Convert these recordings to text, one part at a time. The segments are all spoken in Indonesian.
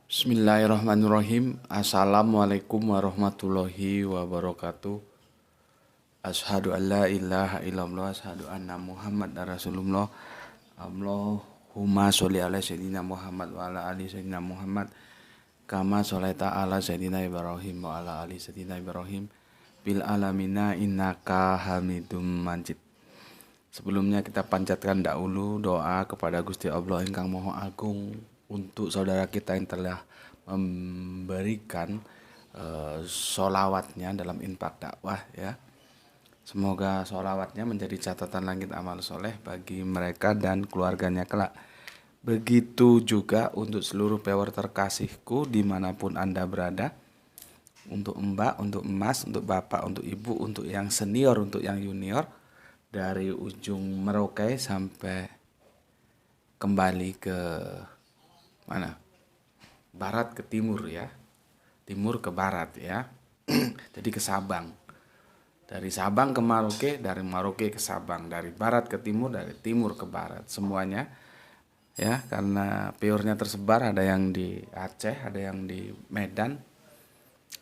Bismillahirrahmanirrahim. Assalamualaikum warahmatullahi wabarakatuh. Asyhadu an la ilaha illallah, asyhadu anna Muhammad rasulullah. Allahumma sholli ala sayyidina Muhammad wa ala ali sayyidina Muhammad. Kama sholaita ala sayyidina Ibrahim wa ala ali sayyidina Ibrahim. Bil alamina innaka hamidum majid. Sebelumnya kita panjatkan dahulu doa kepada Gusti Allah ingkang Maha Agung untuk saudara kita yang telah memberikan sholawatnya dalam infak dakwah ya. Semoga sholawatnya menjadi catatan langit amal soleh bagi mereka dan keluarganya kelak. Begitu juga untuk seluruh pewer terkasihku dimanapun Anda berada. Untuk mbak, untuk emas, untuk bapak, untuk ibu, untuk yang senior, untuk yang junior. Dari ujung Merauke sampai kembali ke mana? Barat ke timur ya. Timur ke barat ya. Jadi ke Sabang. Dari Sabang ke Merauke, dari Merauke ke Sabang, dari barat ke timur, dari timur ke barat, semuanya ya, karena piurnya tersebar, ada yang di Aceh, ada yang di Medan,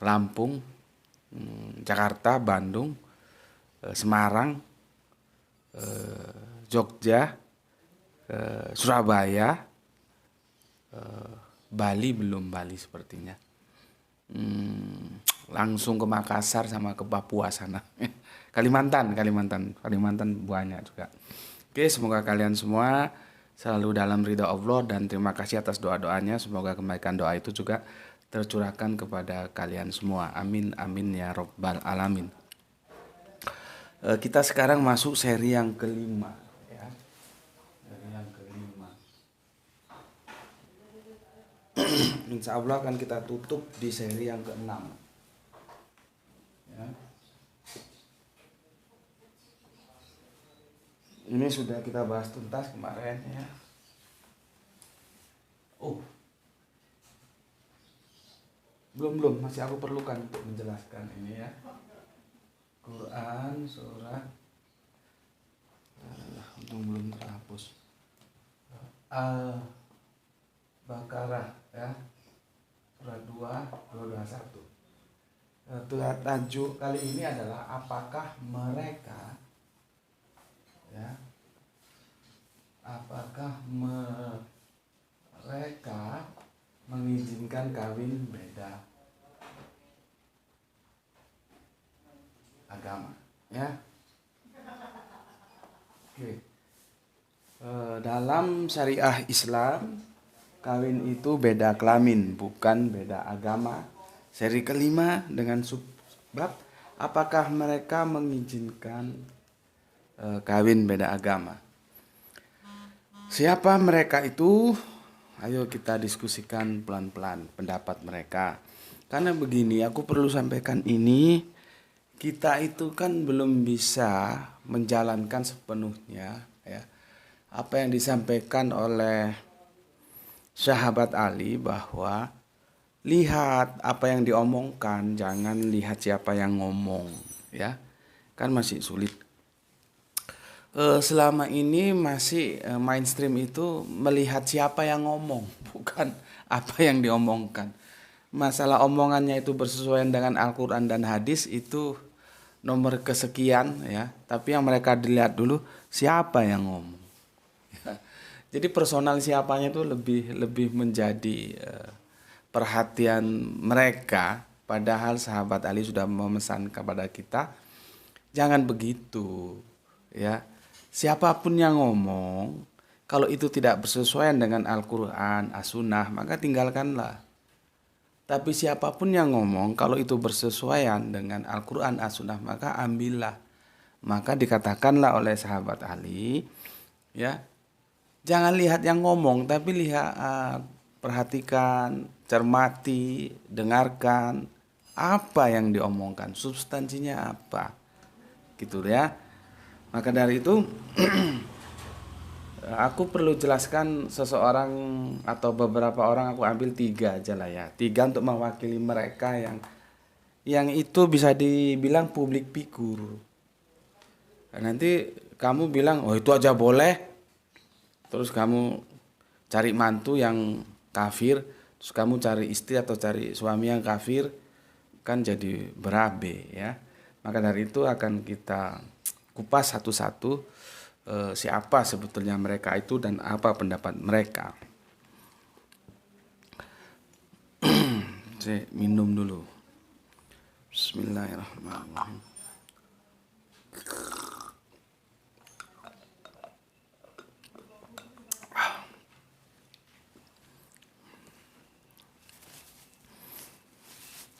Lampung, Jakarta, Bandung, Semarang, Jogja, Surabaya, Bali belum, Bali sepertinya. Langsung ke Makassar sama ke Papua sana. Kalimantan banyak juga. Oke, semoga kalian semua selalu dalam ridha Allah dan terima kasih atas doa-doanya. Semoga kebaikan doa itu juga tercurahkan kepada kalian semua. Amin amin ya robbal alamin. Kita sekarang masuk seri yang kelima ya. Seri yang kelima. Insya Allah akan kita tutup di seri yang keenam ya. Ini sudah kita bahas tuntas kemarin ya. Belum masih aku perlukan untuk menjelaskan ini ya. Quran surat untung belum terhapus. Al-Baqarah ya. Surat 221. Tajuk kali ini adalah apakah mereka ya. Apakah mereka mengizinkan kawin beda agama ya. Oke. Dalam syariah Islam kawin itu beda kelamin bukan beda agama. Seri kelima dengan subbab apakah mereka mengizinkan kawin beda agama. Siapa mereka itu? Ayo kita diskusikan pelan-pelan pendapat mereka. Karena begini, aku perlu sampaikan ini, kita itu kan belum bisa menjalankan sepenuhnya ya apa yang disampaikan oleh sahabat Ali bahwa lihat apa yang diomongkan, jangan lihat siapa yang ngomong ya. Kan masih sulit. Selama ini masih mainstream itu melihat siapa yang ngomong, bukan apa yang diomongkan. Masalah omongannya itu bersesuaian dengan Al-Quran dan hadis itu nomor kesekian ya. Tapi yang mereka dilihat dulu siapa yang ngomong. Jadi personal siapanya itu lebih menjadi perhatian mereka. Padahal sahabat Ali sudah memesan kepada kita jangan begitu ya. Siapapun yang ngomong, kalau itu tidak bersesuaian dengan Al-Quran, As-Sunnah, maka tinggalkanlah. Tapi siapapun yang ngomong, kalau itu bersesuaian dengan Al-Quran, As-Sunnah, maka ambillah. Maka dikatakanlah oleh sahabat Ali, ya, jangan lihat yang ngomong, tapi lihat, perhatikan, cermati, dengarkan, apa yang diomongkan, substansinya apa, gitu ya. Maka dari itu aku perlu jelaskan seseorang atau beberapa orang, aku ambil 3 aja lah ya. 3 untuk mewakili mereka yang itu bisa dibilang publik figur. Nanti kamu bilang, oh itu aja boleh. Terus kamu cari mantu yang kafir, Terus kamu cari istri atau cari suami yang kafir, kan jadi berabe ya. Maka dari itu akan kita kupas satu-satu siapa sebetulnya mereka itu dan apa pendapat mereka. Saya minum dulu. Bismillahirrahmanirrahim.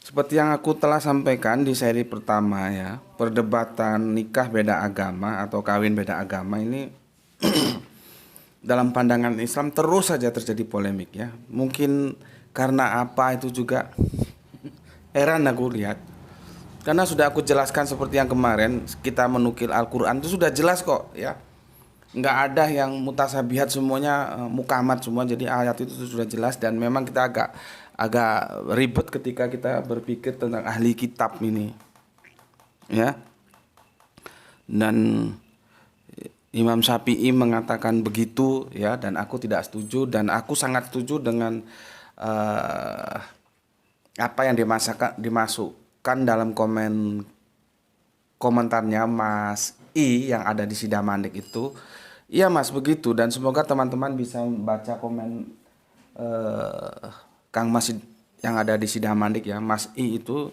Seperti yang aku telah sampaikan di seri pertama ya, perdebatan nikah beda agama atau kawin beda agama ini dalam pandangan Islam terus saja terjadi polemik ya. Mungkin karena apa itu juga heran aku lihat. Karena sudah aku jelaskan seperti yang kemarin kita menukil Al-Quran itu sudah jelas kok ya. Nggak ada yang mutasabihat, semuanya mukamat semua, jadi ayat itu sudah jelas. Dan memang kita agak ribet ketika kita berpikir tentang ahli kitab ini ya. Dan Imam Syafi'i mengatakan begitu ya, dan aku tidak setuju, dan aku sangat setuju dengan apa yang dimasukkan dalam komentarnya Mas I yang ada di Sidamandik itu. Iya Mas, begitu. Dan semoga teman-teman bisa baca komen Kang Mas yang ada di Sidamandik ya, Mas I itu.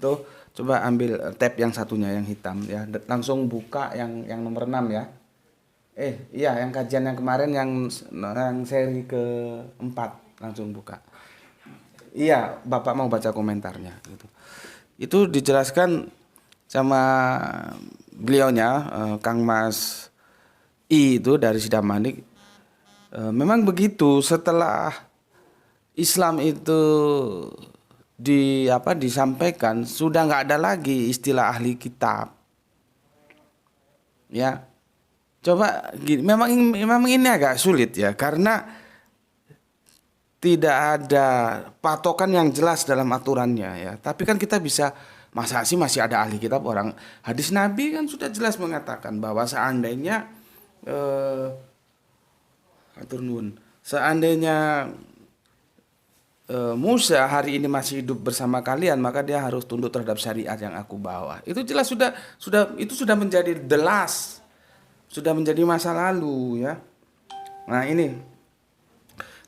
Tuh, coba ambil tab yang satunya yang hitam ya. Langsung buka yang nomor 6 ya. Iya, yang kajian yang kemarin yang seri ke-4, langsung buka. Iya, Bapak mau baca komentarnya gitu. Itu dijelaskan sama beliaunya, Kang Mas I itu dari Sidamandik. Memang begitu, setelah Islam itu disampaikan sudah nggak ada lagi istilah ahli kitab ya. Coba gini, memang ini agak sulit ya, karena tidak ada patokan yang jelas dalam aturannya ya. Tapi kan kita bisa, masa sih masih ada ahli kitab? Orang hadis Nabi kan sudah jelas mengatakan bahwa seandainya Musa hari ini masih hidup bersama kalian, maka dia harus tunduk terhadap syariat yang aku bawa. Itu jelas sudah menjadi the last, sudah menjadi masa lalu ya. Nah ini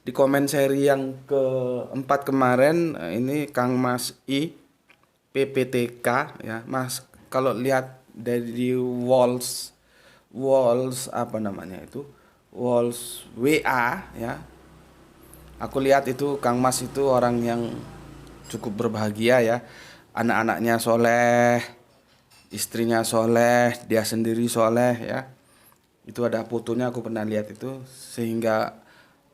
di komen seri yang keempat kemarin, ini Kang Mas I PPTK ya Mas, kalau lihat dari walls apa namanya itu, walls WA ya, aku lihat itu Kang Mas itu orang yang cukup berbahagia ya. Anak-anaknya soleh, istrinya soleh, dia sendiri soleh ya. Itu ada fotonya, aku pernah lihat itu. Sehingga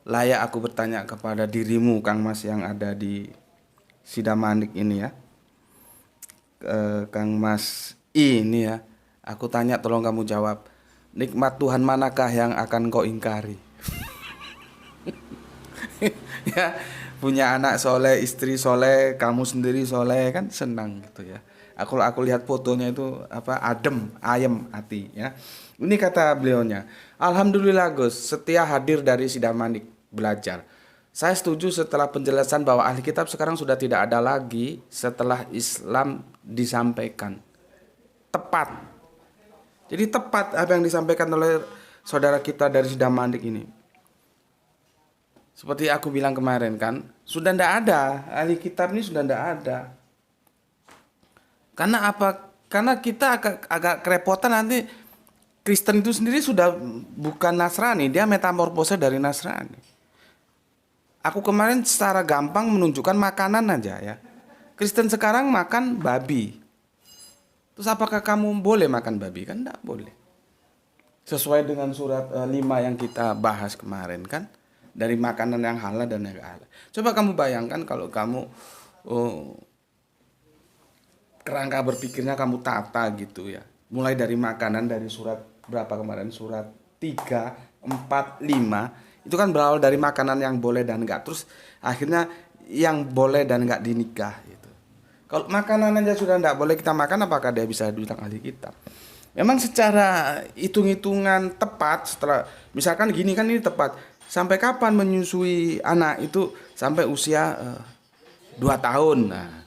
layak aku bertanya kepada dirimu Kang Mas yang ada di Sidamandik ini ya. Kang Mas ini ya, aku tanya, tolong kamu jawab. Nikmat Tuhan manakah yang akan kau ingkari? Ya, punya anak soleh, istri soleh, kamu sendiri soleh, kan senang gitu ya. Aku lihat fotonya itu ayem hati ya. Ini kata beliaunya, alhamdulillah Gus, setia hadir dari Sidamandik belajar. Saya setuju setelah penjelasan bahwa ahli kitab sekarang sudah tidak ada lagi setelah Islam disampaikan. Tepat. Jadi tepat apa yang disampaikan oleh saudara kita dari Sidamandik ini. Seperti aku bilang kemarin kan, sudah tidak ada, ahli kitab ini sudah tidak ada. Karena apa? Karena kita agak kerepotan nanti. Kristen itu sendiri sudah bukan Nasrani, dia metamorfose dari Nasrani. Aku kemarin secara gampang menunjukkan makanan aja ya. Kristen sekarang makan babi. Terus apakah kamu boleh makan babi? Kan tidak boleh. Sesuai dengan surat 5 yang kita bahas kemarin kan. Dari makanan yang halal dan yang halal. Coba kamu bayangkan kalau kamu kerangka berpikirnya kamu tata gitu ya. Mulai dari makanan, dari surat berapa kemarin, surat 3, 4, 5, itu kan berawal dari makanan yang boleh dan enggak, terus akhirnya yang boleh dan enggak dinikah gitu. Kalau makanan aja sudah enggak boleh kita makan, apakah dia bisa dibilang ahli kitab? Memang secara hitung-hitungan tepat, setelah misalkan gini kan, ini tepat, Sampai kapan menyusui anak itu? Sampai usia 2 tahun. Nah,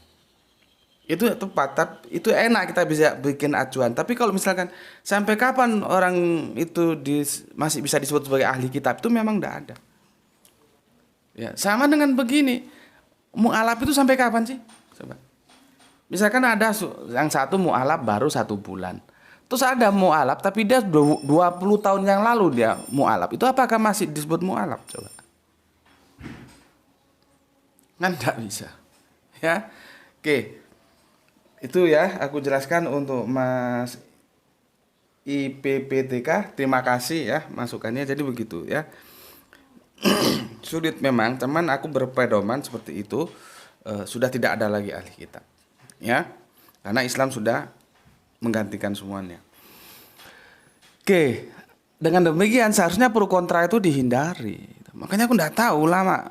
itu tepat, itu enak kita bisa bikin acuan. Tapi kalau misalkan sampai kapan orang itu masih bisa disebut sebagai ahli kitab, itu memang tidak ada. Ya, sama dengan begini, mu'alaf itu sampai kapan sih? Coba. Misalkan ada yang satu mu'alaf baru 1 bulan. Terus ada mu'alaf tapi dia 20 tahun yang lalu dia mu'alaf. Itu apakah masih disebut mu'alaf? Coba. Kan tidak bisa. Ya. Oke. Itu ya aku jelaskan untuk Mas IPPTK. Terima kasih ya masukannya. Jadi begitu ya. Sulit memang, teman, aku berpedoman seperti itu. Sudah tidak ada lagi ahli kitab. Ya. Karena Islam sudah menggantikan semuanya. Oke, dengan demikian seharusnya pro kontra itu dihindari. Makanya aku tidak tahu ulama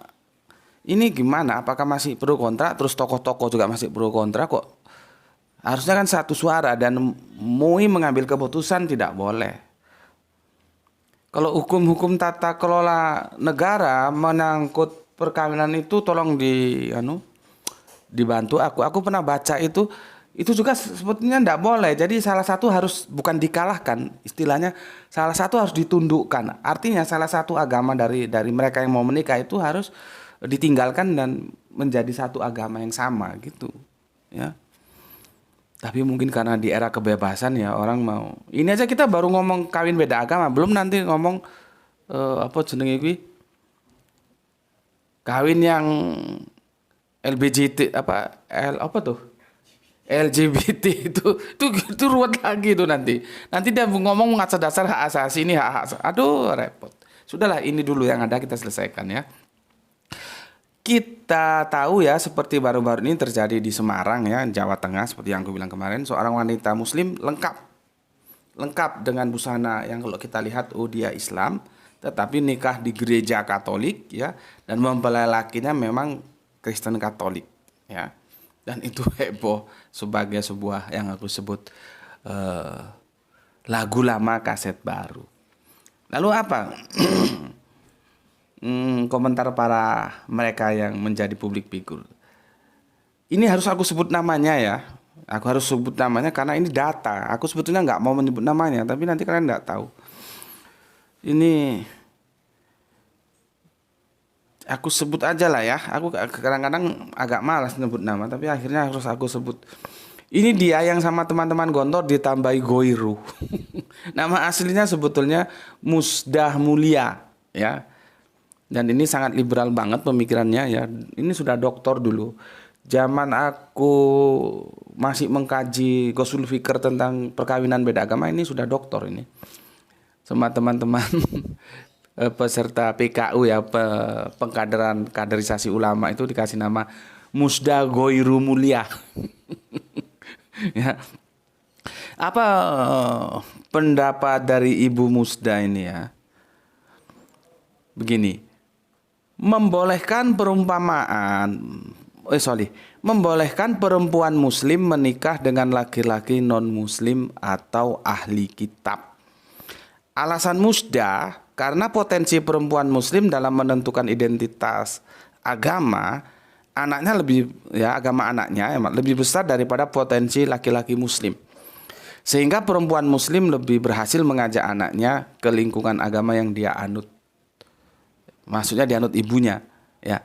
ini gimana, apakah masih pro kontra, terus tokoh-tokoh juga masih pro kontra kok. Harusnya kan satu suara dan MUI mengambil keputusan tidak boleh. Kalau hukum-hukum tata kelola negara menyangkut perkawinan itu tolong dibantu aku. Aku pernah baca itu juga sebetulnya tidak boleh. Jadi salah satu harus bukan dikalahkan, istilahnya salah satu harus ditundukkan. Artinya salah satu agama dari mereka yang mau menikah itu harus ditinggalkan dan menjadi satu agama yang sama gitu. Ya. Tapi mungkin karena di era kebebasan ya orang mau. Ini aja kita baru ngomong kawin beda agama, belum nanti ngomong apa jenenge kuwi? Kawin yang LBGT apa tuh? LGBT itu ruwet lagi itu nanti. Nanti dia ngomong atas dasar hak asasi ini hak. Aduh repot. Sudahlah ini dulu yang ada kita selesaikan ya. Kita tahu ya seperti baru-baru ini terjadi di Semarang ya, Jawa Tengah seperti yang aku bilang kemarin, seorang wanita muslim lengkap dengan busana yang kalau kita lihat dia Islam, tetapi nikah di gereja Katolik ya, dan mempelai lakinya memang Kristen Katolik ya. Dan itu heboh sebagai sebuah yang aku sebut lagu lama kaset baru. Lalu apa? Komentar para mereka yang menjadi publik figur. Ini harus aku sebut namanya ya. Aku harus sebut namanya karena ini data. Aku sebetulnya nggak mau menyebut namanya, tapi nanti kalian nggak tahu. Ini aku sebut aja lah ya. Aku kadang-kadang agak malas nyebut nama, tapi akhirnya harus aku sebut. Ini dia yang sama teman-teman Gontor ditambahi Goiru. Nama aslinya sebetulnya Musdah Mulia ya. Dan ini sangat liberal banget pemikirannya ya. Ini sudah doktor dulu. Zaman aku masih mengkaji Ghusul Fikr tentang perkawinan beda agama, ini sudah doktor ini. Sama teman-teman peserta PKU ya, kaderisasi ulama itu dikasih nama Musda Goiru Mulia. Ya. Apa pendapat dari Ibu Musda ini ya? Begini. Membolehkan perempuan muslim menikah dengan laki-laki non-muslim atau ahli kitab. Alasan Musda karena potensi perempuan muslim dalam menentukan identitas agama anaknya lebih besar daripada potensi laki-laki muslim. Sehingga perempuan muslim lebih berhasil mengajak anaknya ke lingkungan agama yang dia anut. Maksudnya dianut ibunya ya.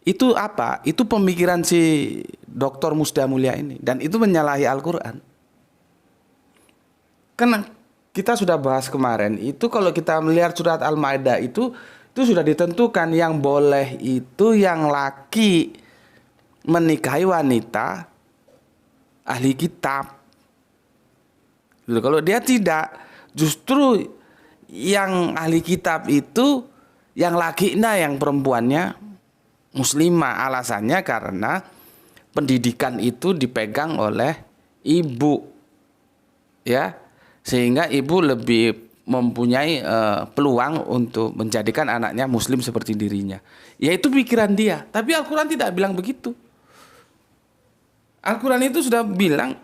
Itu apa? Itu pemikiran si Dr. Musda Mulia ini, dan itu menyalahi Al-Qur'an. Karena kita sudah bahas kemarin, itu kalau kita melihat surat Al-Maidah itu sudah ditentukan yang boleh itu yang laki menikahi wanita ahli kitab. Kalau dia tidak, justru yang ahli kitab itu yang lakinya, yang perempuannya muslimah. Alasannya karena pendidikan itu dipegang oleh ibu, ya, sehingga ibu lebih mempunyai peluang untuk menjadikan anaknya muslim seperti dirinya. Yaitu pikiran dia. Tapi Al-Quran tidak bilang begitu. Al-Quran itu sudah bilang,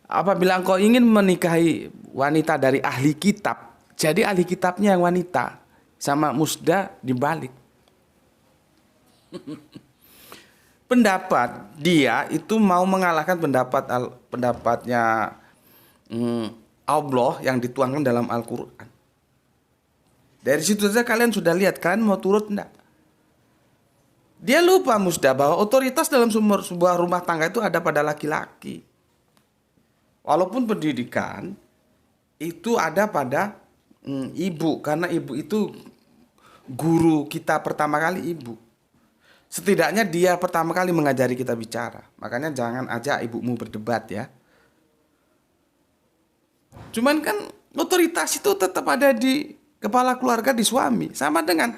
apabila engkau ingin menikahi wanita dari ahli kitab, jadi ahli kitabnya yang wanita. sama Musda dibalik. Pendapat dia itu mau mengalahkan pendapatnya Allah yang dituangkan dalam Al-Quran. Dari situ saja kalian sudah lihat, kalian mau turut enggak? Dia lupa Musda bahwa otoritas dalam sebuah rumah tangga itu ada pada laki-laki. Walaupun pendidikan itu ada pada ibu, karena ibu itu guru kita pertama kali, ibu. Setidaknya dia pertama kali mengajari kita bicara. Makanya jangan ajak ibumu berdebat ya. Cuman kan otoritas itu tetap ada di kepala keluarga, di suami. Sama dengan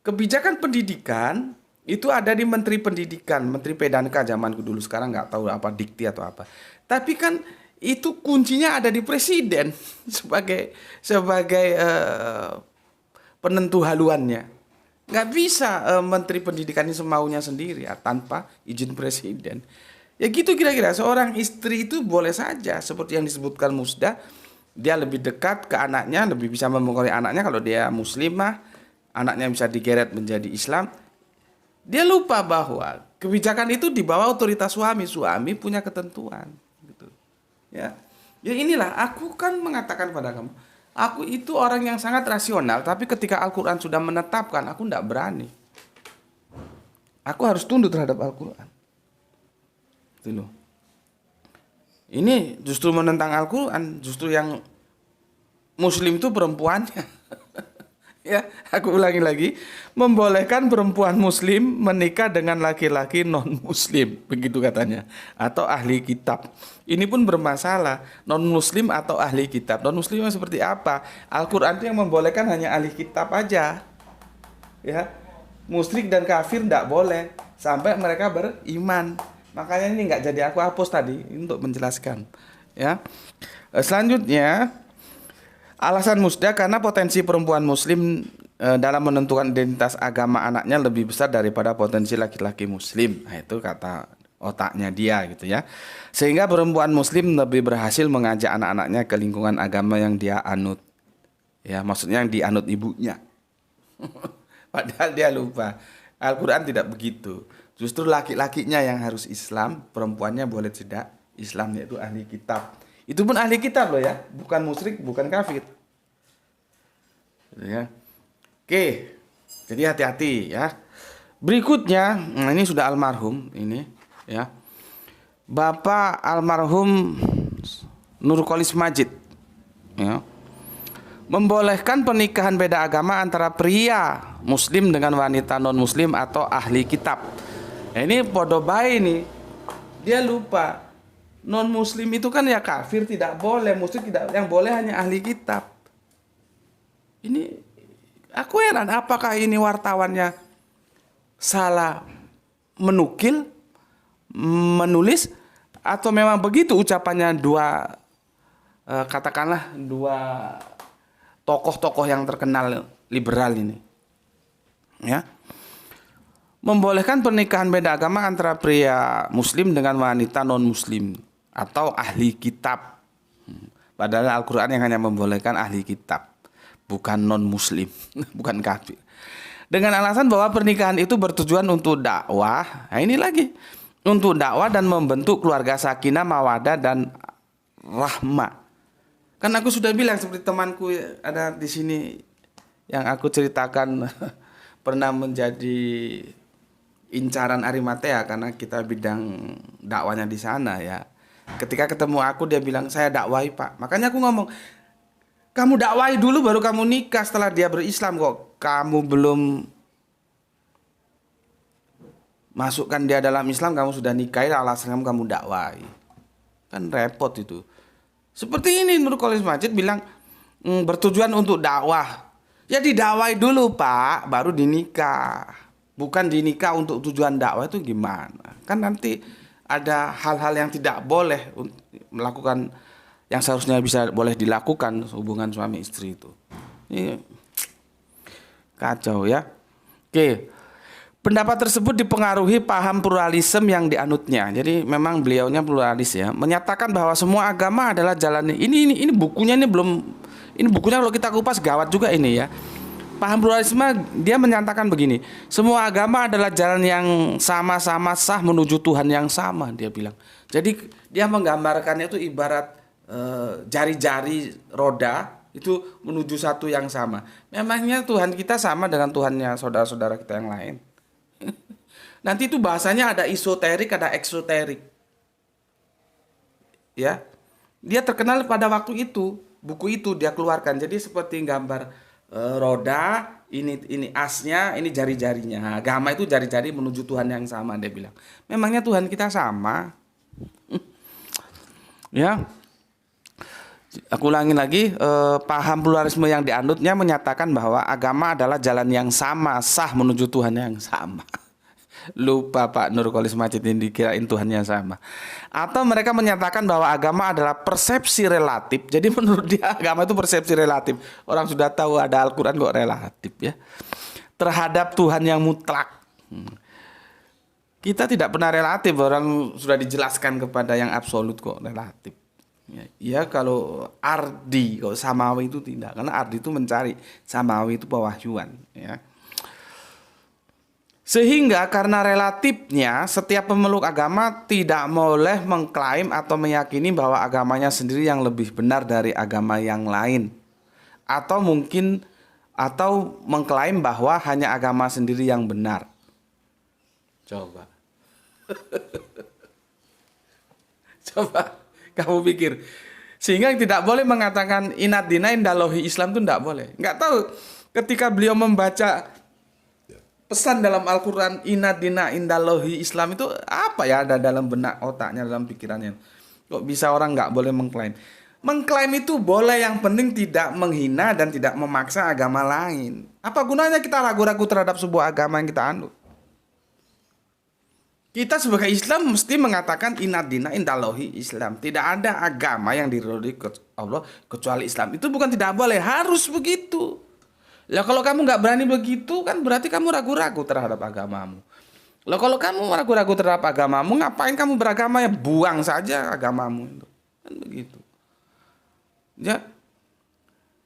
kebijakan pendidikan itu ada di Menteri Pendidikan, Menteri PDANKA zamanku dulu, sekarang nggak tahu apa dikti atau apa. Tapi kan itu kuncinya ada di presiden sebagai penentu haluannya. Nggak bisa Menteri Pendidikan ini semaunya sendiri ya, tanpa izin presiden. Ya gitu kira-kira, seorang istri itu boleh saja seperti yang disebutkan Musda, dia lebih dekat ke anaknya, lebih bisa memengaruhi anaknya kalau dia muslimah, anaknya bisa digeret menjadi Islam. Dia lupa bahwa kebijakan itu di bawah otoritas suami, suami punya ketentuan gitu. Ya inilah aku kan mengatakan pada kamu, aku itu orang yang sangat rasional, tapi ketika Al-Quran sudah menetapkan, aku tidak berani. Aku harus tunduk terhadap Al-Quran. Itu loh. Ini justru menentang Al-Quran, justru yang Muslim itu perempuannya. Ya, aku ulangi lagi, membolehkan perempuan Muslim menikah dengan laki-laki non-Muslim, begitu katanya, atau ahli kitab. Ini pun bermasalah, non-Muslim atau ahli kitab. Non-Muslim seperti apa? Al-Quran itu yang membolehkan hanya ahli kitab aja, ya. Musyrik dan kafir tidak boleh sampai mereka beriman. Makanya ini nggak jadi aku hapus tadi untuk menjelaskan, ya. Selanjutnya, alasan Musda karena potensi perempuan Muslim dalam menentukan identitas agama anaknya lebih besar daripada potensi laki-laki Muslim. Nah, itu kata otaknya dia gitu ya. Sehingga perempuan Muslim lebih berhasil mengajak anak-anaknya ke lingkungan agama yang dia anut. Ya, maksudnya yang dianut ibunya. Padahal dia lupa. Al-Quran tidak begitu. Justru laki-lakinya yang harus Islam, perempuannya boleh tidak Islam, yaitu ahli kitab. Itu pun ahli kitab loh ya, bukan musyrik, bukan kafir. Ya. Oke, jadi hati-hati ya. Berikutnya, nah ini sudah almarhum ini ya. Bapak almarhum Nurkolis Majid ya, membolehkan pernikahan beda agama antara pria Muslim dengan wanita non-Muslim atau ahli kitab. Nah, ini podo bayi nih, dia lupa. Non-Muslim itu kan ya kafir, tidak boleh. Muslim tidak, yang boleh hanya ahli kitab. Ini aku heran, apakah ini wartawannya salah menukil, menulis, atau memang begitu ucapannya dua katakanlah dua tokoh-tokoh yang terkenal liberal ini. Ya. Membolehkan pernikahan beda agama antara pria Muslim dengan wanita non-Muslim atau ahli kitab. Padahal Al-Quran yang hanya membolehkan ahli kitab, bukan non-Muslim, bukan kafir. Dengan alasan bahwa pernikahan itu bertujuan untuk dakwah. Nah ini lagi, untuk dakwah dan membentuk keluarga sakinah, mawadah dan rahmah. Kan aku sudah bilang seperti temanku ada di sini yang aku ceritakan pernah menjadi incaran Arimatea karena kita bidang dakwanya di sana ya. Ketika ketemu aku dia bilang, saya dakwahi Pak. Makanya aku ngomong, kamu dakwahi dulu baru kamu nikah setelah dia berislam kok. Kamu belum masukkan dia dalam Islam, kamu sudah nikahi, alasan kamu dakwahi. Kan repot itu. Seperti ini Nurkolis Majid bilang bertujuan untuk dakwah. Ya didakwahi dulu Pak, baru dinikah. Bukan dinikah untuk tujuan dakwah, itu gimana? Kan nanti ada hal-hal yang tidak boleh melakukan, yang seharusnya bisa boleh dilakukan hubungan suami istri itu. Ini kacau ya. Oke. Pendapat tersebut dipengaruhi paham pluralisme yang dianutnya. Jadi memang beliaunya pluralis ya, menyatakan bahwa semua agama adalah jalan. Ini bukunya ini belum, ini bukunya kalau kita kupas gawat juga ini ya. Paham pluralisme dia menyatakan begini, semua agama adalah jalan yang sama-sama sah menuju Tuhan yang sama, dia bilang. Jadi dia menggambarkannya itu ibarat jari-jari roda itu menuju satu yang sama. Memangnya Tuhan kita sama dengan Tuhannya saudara-saudara kita yang lain? Nanti itu bahasanya ada esoterik, ada eksoterik. Ya. Dia terkenal pada waktu itu, buku itu dia keluarkan. Jadi seperti gambar roda, ini asnya, ini jari-jarinya. Nah, agama itu jari-jari menuju Tuhan yang sama, dia bilang. Memangnya Tuhan kita sama? Ya. Aku ulangi lagi, paham pluralisme yang dianutnya menyatakan bahwa agama adalah jalan yang sama, sah menuju Tuhan yang sama. Lupa Pak Nurkolis Majid ini dikirain Tuhannya sama. Atau mereka menyatakan bahwa agama adalah persepsi relatif. Jadi menurut dia agama itu persepsi relatif. Orang sudah tahu ada Al-Quran kok relatif ya. Terhadap Tuhan yang mutlak. Kita tidak pernah relatif, orang sudah dijelaskan kepada yang absolut kok relatif. Ya kalau ardi, kalau samawi itu tidak. Karena ardi itu mencari, samawi itu pewahyuan ya. Sehingga karena relatifnya setiap pemeluk agama tidak boleh mengklaim atau meyakini bahwa agamanya sendiri yang lebih benar dari agama yang lain. Atau mengklaim bahwa hanya agama sendiri yang benar. Coba. Coba kamu pikir. Sehingga tidak boleh mengatakan inad dina indalohi Islam itu tidak boleh. Nggak tahu ketika beliau membaca pesan dalam Al-Quran inad dina indalohi Islam itu apa ya ada dalam benak otaknya, dalam pikirannya. Kok bisa orang nggak boleh mengklaim? Mengklaim itu boleh, yang penting tidak menghina dan tidak memaksa agama lain. Apa gunanya kita ragu-ragu terhadap sebuah agama yang kita anut? Kita sebagai Islam mesti mengatakan inad dina indalohi Islam. Tidak ada agama yang diridhoi Allah kecuali Islam. Itu bukan tidak boleh, harus begitu. Lah kalau kamu nggak berani begitu kan berarti kamu ragu-ragu terhadap agamamu. Lah kalau kamu ragu-ragu terhadap agamamu, ngapain kamu beragama? Ya buang saja agamamu itu. Kan begitu. Ya.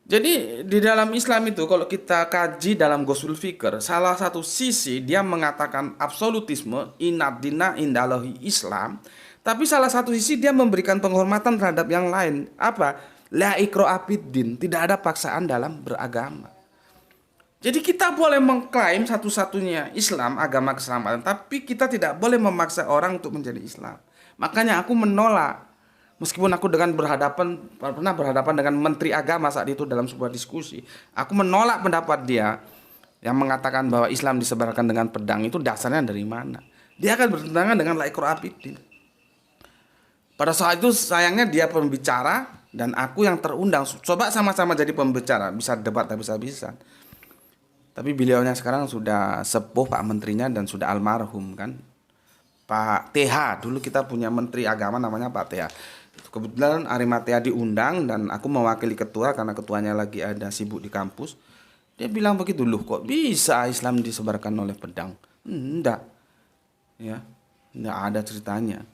Jadi di dalam Islam itu kalau kita kaji dalam Ghusul Fikr, salah satu sisi dia mengatakan absolutisme, inad dina indalohi Islam, tapi salah satu sisi dia memberikan penghormatan terhadap yang lain. Apa? La ikraha fiddin, tidak ada paksaan dalam beragama. Jadi kita boleh mengklaim satu-satunya Islam, agama keselamatan, tapi kita tidak boleh memaksa orang untuk menjadi Islam. Makanya aku menolak, meskipun aku pernah berhadapan dengan Menteri Agama saat itu dalam sebuah diskusi, aku menolak pendapat dia yang mengatakan bahwa Islam disebarkan dengan pedang. Itu dasarnya dari mana? Dia akan bertentangan dengan la ikraha fiddin. Pada saat itu sayangnya dia pembicara dan aku yang terundang. Coba sama-sama jadi pembicara, bisa debat habis-habisan. Tapi beliaunya sekarang sudah sepuh Pak Menterinya dan sudah almarhum kan. Pak TH, dulu kita punya Menteri Agama namanya Pak TH. Kebetulan Arimatea diundang dan aku mewakili ketua karena ketuanya lagi ada sibuk di kampus. Dia bilang begitu, loh kok bisa Islam disebarkan oleh pedang? Enggak. Ya, enggak ada ceritanya.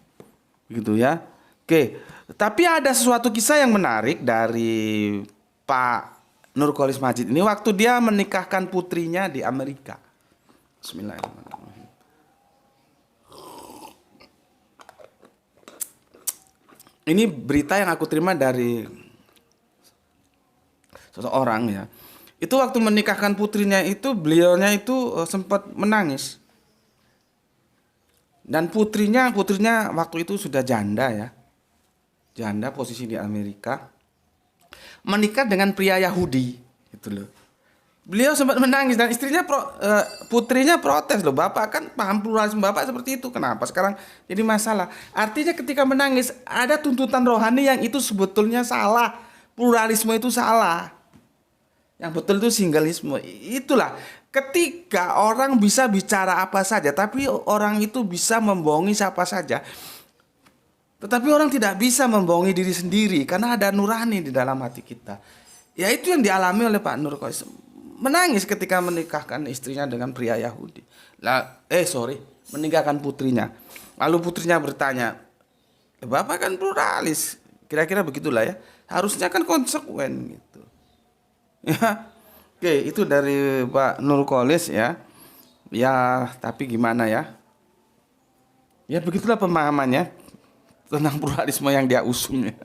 Begitu ya. Oke, tapi ada sesuatu kisah yang menarik dari Pak Nurkolis Majid ini waktu dia menikahkan putrinya di Amerika. Bismillahirrahmanirrahim. Ini berita yang aku terima dari seseorang ya. Itu waktu menikahkan putrinya itu beliaunya itu sempat menangis. Dan putrinya waktu itu sudah janda ya. Janda posisi di Amerika. Menikah dengan pria Yahudi gitu loh. Beliau sempat menangis dan putrinya protes loh, bapak kan paham pluralisme bapak seperti itu, kenapa sekarang jadi masalah? Artinya ketika menangis ada tuntutan rohani yang itu sebetulnya salah, pluralisme itu salah, yang betul itu singleisme. Itulah ketika orang bisa bicara apa saja tapi orang itu bisa membohongi siapa saja. Tetapi orang tidak bisa membohongi diri sendiri karena ada nurani di dalam hati kita. Ya itu yang dialami oleh Pak Nurkolis. Menangis ketika menikahkan istrinya dengan pria Yahudi. Menikahkan putrinya. Lalu putrinya bertanya, Bapak kan pluralis. Kira-kira begitulah ya. Harusnya kan konsekuen gitu. Ya. Oke, itu dari Pak Nurkolis ya. Ya, tapi gimana ya? Ya begitulah pemahamannya tentang pluralisme yang dia usung ya.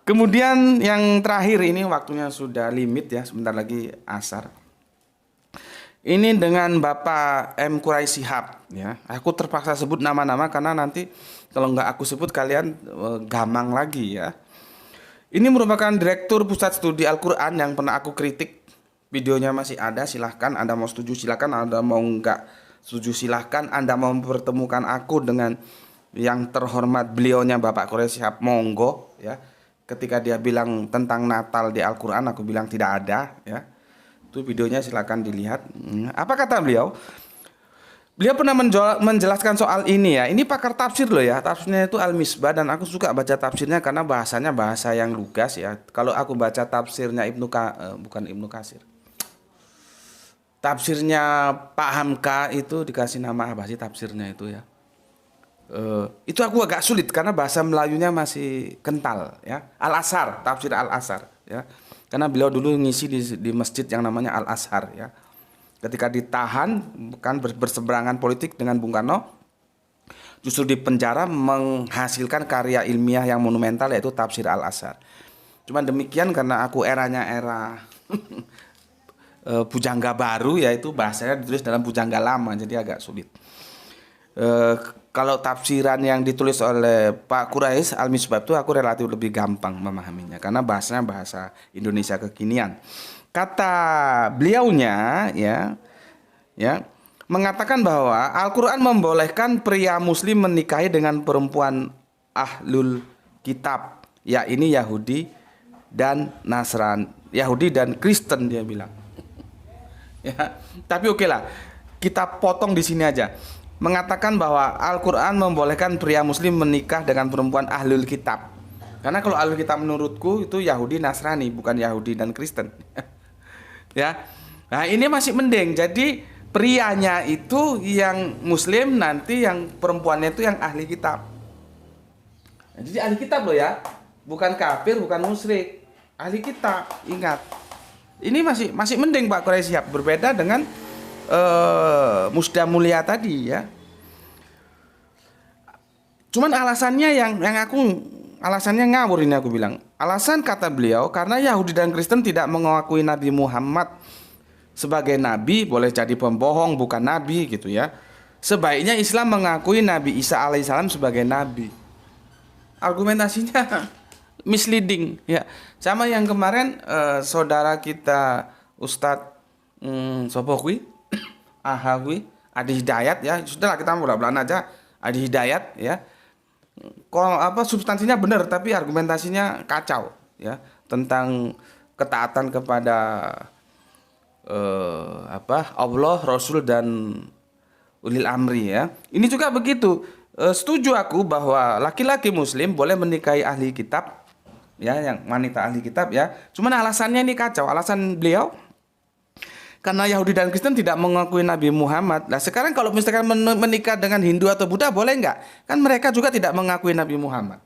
Kemudian yang terakhir ini waktunya sudah limit ya, sebentar lagi asar. Ini dengan Bapak M. Quraisy Shihab ya. Aku terpaksa sebut nama-nama karena nanti kalau nggak aku sebut kalian gamang lagi ya. Ini merupakan Direktur Pusat Studi Al-Quran yang pernah aku kritik. Videonya masih ada, silahkan Anda mau setuju silahkan, Anda mau nggak setuju silahkan, Anda mau mempertemukan aku dengan yang terhormat beliaunya Bapak Quraisy Shihab, monggo ya. Ketika dia bilang tentang Natal di Al-Quran, aku bilang tidak ada ya. Itu videonya silakan dilihat. Apa kata beliau? Beliau pernah menjelaskan soal ini ya. Ini pakar tafsir loh ya. Tafsirnya itu Al-Misbah dan aku suka baca tafsirnya karena bahasanya bahasa yang lugas ya. Kalau aku baca tafsirnya bukan Ibnu Katsir. Tafsirnya Pak Hamka itu dikasih nama apa sih tafsirnya itu ya? Itu aku agak sulit karena bahasa Melayunya masih kental ya. Al-Azhar, tafsir Al-Azhar ya. Karena beliau dulu ngisi di masjid yang namanya Al-Azhar ya. Ketika ditahan kan berseberangan politik dengan Bung Karno, justru di penjara menghasilkan karya ilmiah yang monumental yaitu tafsir Al-Azhar. Cuman demikian karena aku eranya era Pujangga baru, yaitu bahasanya ditulis dalam Pujangga lama jadi agak sulit. Kalau tafsiran yang ditulis oleh Pak Quraisy Al-Misbah itu aku relatif lebih gampang memahaminya karena bahasanya bahasa Indonesia kekinian. Kata beliaunya ya mengatakan bahwa Al-Qur'an membolehkan pria muslim menikahi dengan perempuan ahlul kitab, ya ini Yahudi dan Yahudi dan Kristen dia bilang. Ya, tapi oke lah. Kita potong di sini aja. Mengatakan bahwa Al-Quran membolehkan pria muslim menikah dengan perempuan ahlul kitab. Karena kalau ahlul kitab menurutku itu Yahudi Nasrani, bukan Yahudi dan Kristen. Ya. Nah, ini masih mending. Jadi prianya itu yang muslim, nanti yang perempuannya itu yang ahli kitab. Nah, jadi ahli kitab loh ya. Bukan kafir, bukan musyrik. Ahli kitab, ingat. Ini masih mending Pak Quraisy Shihab, berbeda dengan Musda Mulia tadi ya. Cuman alasannya alasannya ngawur ini aku bilang. Alasan kata beliau karena Yahudi dan Kristen tidak mengakui Nabi Muhammad sebagai nabi, boleh jadi pembohong bukan nabi gitu ya. Sebaiknya Islam mengakui Nabi Isa alaihissalam sebagai nabi. Argumentasinya misleading ya. Sama yang kemarin saudara kita Ustadz sopo kuwi Adi Hidayat ya, sudahlah kita mudah-mudahan aja Adi Hidayat ya. Substansinya benar tapi argumentasinya kacau ya tentang ketaatan kepada Allah, Rasul dan ulil amri ya. Ini juga begitu. Setuju aku bahwa laki-laki muslim boleh menikahi ahli kitab ya, yang wanita ahli kitab ya. Cuman alasannya ini kacau. Alasan beliau karena Yahudi dan Kristen tidak mengakui Nabi Muhammad. Nah sekarang kalau misalkan menikah dengan Hindu atau Buddha boleh nggak? Kan mereka juga tidak mengakui Nabi Muhammad.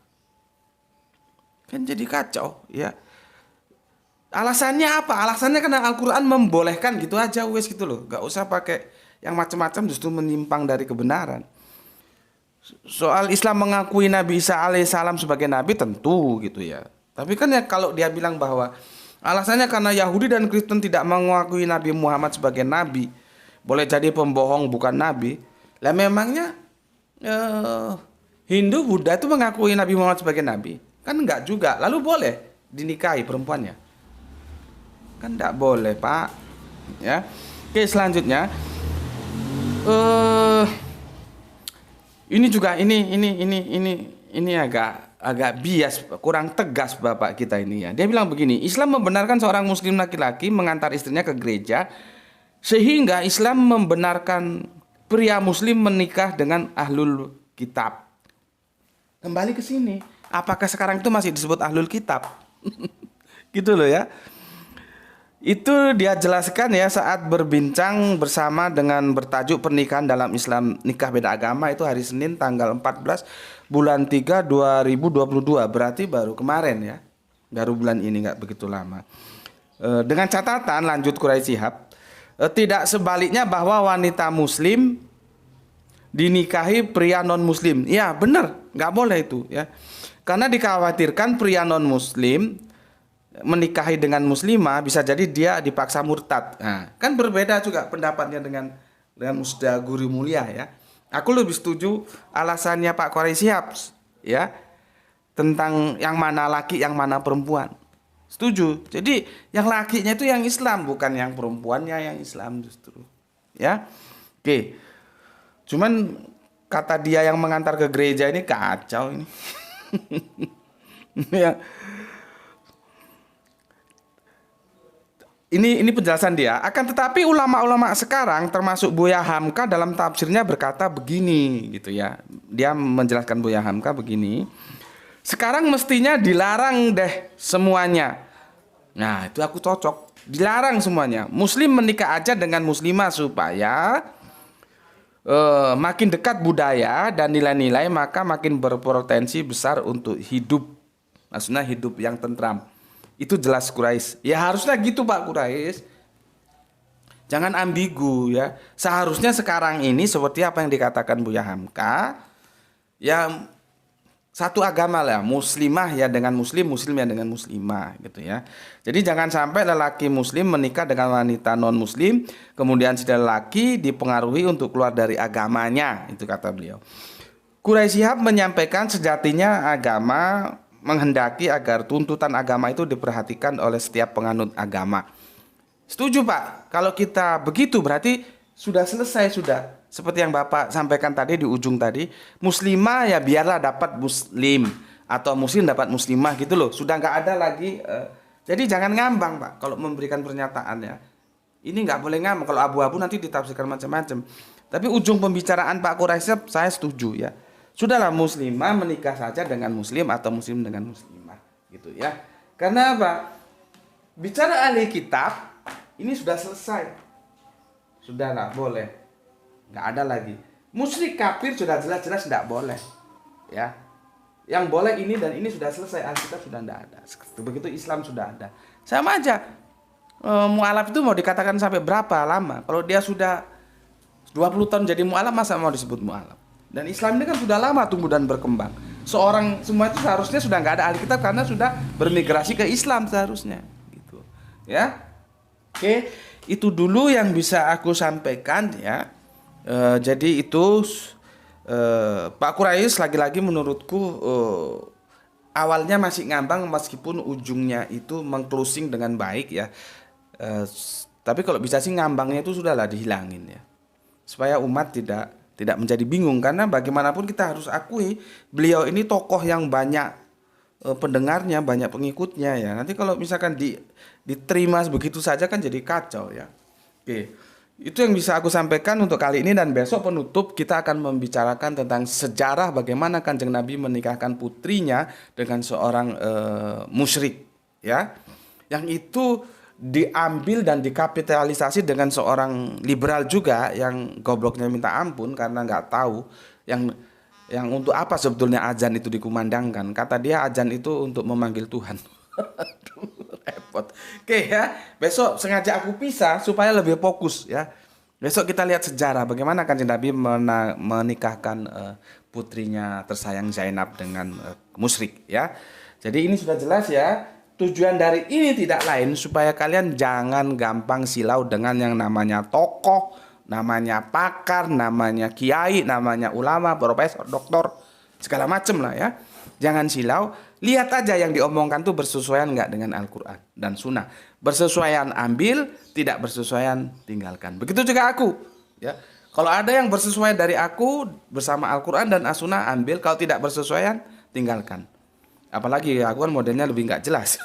Kan jadi kacau ya. Alasannya apa? Alasannya karena Al-Quran membolehkan gitu aja wes gitu loh. Nggak usah pakai yang macam-macam justru menyimpang dari kebenaran. Soal Islam mengakui Nabi Isa alaihissalam sebagai Nabi tentu gitu ya. Tapi kan ya kalau dia bilang bahwa alasannya karena Yahudi dan Kristen tidak mengakui Nabi Muhammad sebagai nabi, boleh jadi pembohong bukan nabi. Lah memangnya Hindu Buddha itu mengakui Nabi Muhammad sebagai nabi? Kan enggak juga. Lalu boleh dinikahi perempuannya? Kan enggak boleh, Pak. Ya. Oke, selanjutnya ini juga ini agak bias, kurang tegas Bapak kita ini ya. Dia bilang begini, Islam membenarkan seorang muslim laki-laki mengantar istrinya ke gereja, sehingga Islam membenarkan pria muslim menikah dengan ahlul kitab. Kembali ke sini, apakah sekarang itu masih disebut ahlul kitab? Gitu loh ya. Itu dia jelaskan ya saat berbincang bersama dengan bertajuk pernikahan dalam Islam nikah beda agama, itu hari Senin tanggal 14 bulan 3 2022, berarti baru kemarin ya, baru bulan ini, nggak begitu lama. Dengan catatan, lanjut Quraisy Shihab, tidak sebaliknya bahwa wanita muslim dinikahi pria non muslim. Ya benar, nggak boleh itu ya. Karena dikhawatirkan pria non muslim menikahi dengan muslimah bisa jadi dia dipaksa murtad. Nah, kan berbeda juga pendapatnya dengan Ustaz Guru Mulia ya. Aku lebih setuju alasannya Pak Quraisy Shihab ya, tentang yang mana laki yang mana perempuan. Setuju. Jadi yang lakinya itu yang Islam, bukan yang perempuannya yang Islam justru. Ya. Oke. Cuman kata dia yang mengantar ke gereja ini kacau ini. Ya. Ini penjelasan dia. Akan tetapi ulama-ulama sekarang termasuk Buya Hamka dalam tafsirnya berkata begini gitu ya. Dia menjelaskan Buya Hamka begini. Sekarang mestinya dilarang deh semuanya. Nah, itu aku cocok. Dilarang semuanya. Muslim menikah aja dengan muslimah supaya makin dekat budaya dan nilai-nilai, maka makin berpotensi besar untuk hidup. Maksudnya hidup yang tentram. Itu jelas Quraisy. Ya harusnya gitu Pak Quraisy. Jangan ambigu ya. Seharusnya sekarang ini seperti apa yang dikatakan Buya Hamka, ya satu agama lah, muslimah ya dengan muslim, muslim ya dengan muslimah gitu ya. Jadi jangan sampai lelaki muslim menikah dengan wanita non muslim, kemudian si lelaki dipengaruhi untuk keluar dari agamanya, itu kata beliau. Quraisy Shihab menyampaikan sejatinya agama menghendaki agar tuntutan agama itu diperhatikan oleh setiap penganut agama. Setuju Pak, kalau kita begitu berarti sudah selesai sudah. Seperti yang Bapak sampaikan tadi di ujung tadi, muslimah ya biarlah dapat muslim atau muslim dapat muslimah gitu loh. Sudah nggak ada lagi. Jadi jangan ngambang Pak kalau memberikan pernyataannya. Ini nggak boleh ngambang. Kalau abu-abu nanti ditafsirkan macam-macam. Tapi ujung pembicaraan Pak Quraisy saya setuju ya. Sudahlah muslimah menikah saja dengan muslim atau muslim dengan muslimah gitu ya. Karena apa? Bicara ahli kitab ini sudah selesai. Sudahlah boleh. Nggak ada lagi. Musyrik kafir sudah jelas-jelas nggak boleh. Ya. Yang boleh ini dan ini sudah selesai. Alkitab sudah nggak ada. Begitu Islam sudah ada. Sama aja. Mu'alaf itu mau dikatakan sampai berapa lama? Kalau dia sudah 20 tahun jadi mu'alaf, masa mau disebut mu'alaf? Dan Islam ini kan sudah lama tumbuh dan berkembang. Semua itu seharusnya sudah nggak ada Alkitab karena sudah bermigrasi ke Islam seharusnya. Gitu. Ya. Oke. Itu dulu yang bisa aku sampaikan ya. Jadi itu Pak Quraisy lagi-lagi menurutku awalnya masih ngambang meskipun ujungnya itu mengclosing dengan baik ya. Tapi kalau bisa sih ngambangnya itu sudahlah dihilangin ya. Supaya umat tidak menjadi bingung karena bagaimanapun kita harus akui beliau ini tokoh yang banyak pendengarnya, banyak pengikutnya ya. Nanti kalau misalkan diterima begitu saja kan jadi kacau ya. Oke. Itu yang bisa aku sampaikan untuk kali ini dan besok penutup kita akan membicarakan tentang sejarah bagaimana Kanjeng Nabi menikahkan putrinya dengan seorang musyrik ya. Yang itu diambil dan dikapitalisasi dengan seorang liberal juga yang gobloknya minta ampun karena nggak tahu yang untuk apa sebetulnya azan itu dikumandangkan. Kata dia azan itu untuk memanggil Tuhan. Aduh, repot. Oke ya, besok sengaja aku pisah supaya lebih fokus ya. Besok kita lihat sejarah bagaimana Kanjeng Nabi menikahkan putrinya tersayang Zainab dengan musyrik ya. Jadi ini sudah jelas ya. Tujuan dari ini tidak lain supaya kalian jangan gampang silau dengan yang namanya tokoh, namanya pakar, namanya kiai, namanya ulama, profesor, doktor, segala macam lah ya. Jangan silau, lihat aja yang diomongkan tuh bersesuaian nggak dengan Al-Quran dan Sunnah. Bersesuaian ambil, tidak bersesuaian tinggalkan. Begitu juga aku. Ya, kalau ada yang bersesuaian dari aku bersama Al-Quran dan As-Sunnah ambil, kalau tidak bersesuaian tinggalkan. Apalagi aku kan modelnya lebih nggak jelas.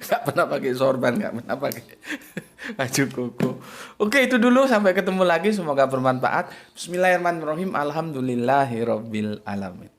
Nggak pernah pakai sorban, nggak pernah pakai baju koko. Oke, itu dulu, sampai ketemu lagi, semoga bermanfaat. Bismillahirrahmanirrahim. Alhamdulillahirabbil alamin.